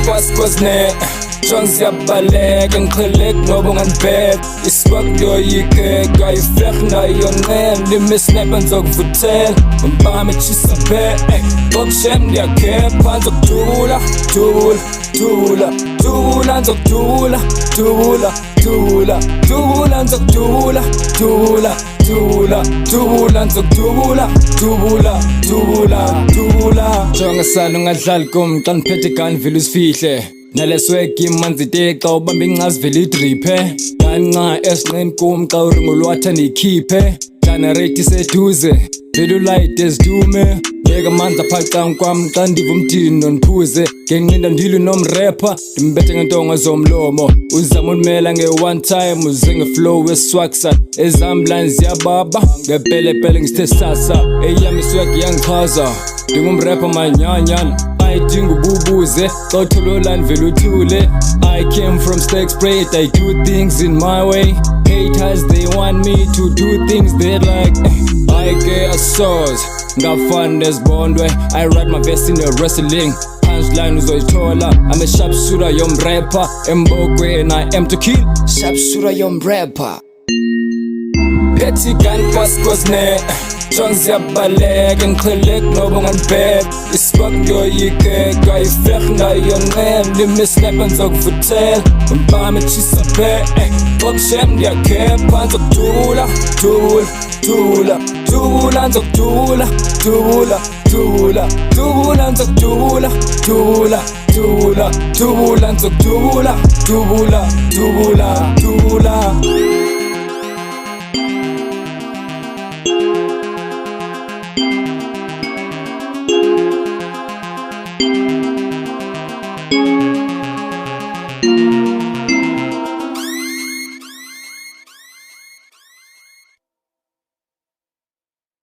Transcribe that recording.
kwasne Jones yabaleka ngiqhelek noba unganibheka isibakdo yikeka iflek nayo nene limisnepa ngizokuvuthela umbame chisa phe bokushem ndiyakhepha ngizokudula dula ngizokudula dula ngizokudula dula jonga sala ungadlali kum xa niphethe gani vele usifihle nalesweki manzi texa ubambe incazi vele idriphe kanca esinqeni kum xa uringo lwatha ndiyikhiphe generate iseduze vele ulayite zidume beka amanzi aphaca kwam xa ndiva umdino ndiphuze ngenqinda ndilwe nomrapper ndimbethe ngentonga zomlomo uzama ulimela nge-one time uze ngeflow weswaksa ezam lines ziyababa ngepelepele ngisithe sasa eyam iswag yangichaza ndingumrapper manyanyana ayidinga ububuze xa uthololani vele uthule I came from Stakespray, I do things in my way. Haters, they want me to do things they like. I get a source, ngafana nezibondwe. I write my verse in a wrestling punchline uzoyithola. I'm a sharpshooter, yom rapper. Embogweni, I am to kill. Sharpshooter, yom rapper. Petty gun kwasne Jones yabaleka ngiqhelek noba unganibheka isibakdo yikeka iflek nayo nene limisnepa ngizokuvuthela umbame chisa phe bokushem ndiyakhepha ngizokudula ngizokudula ngizokudula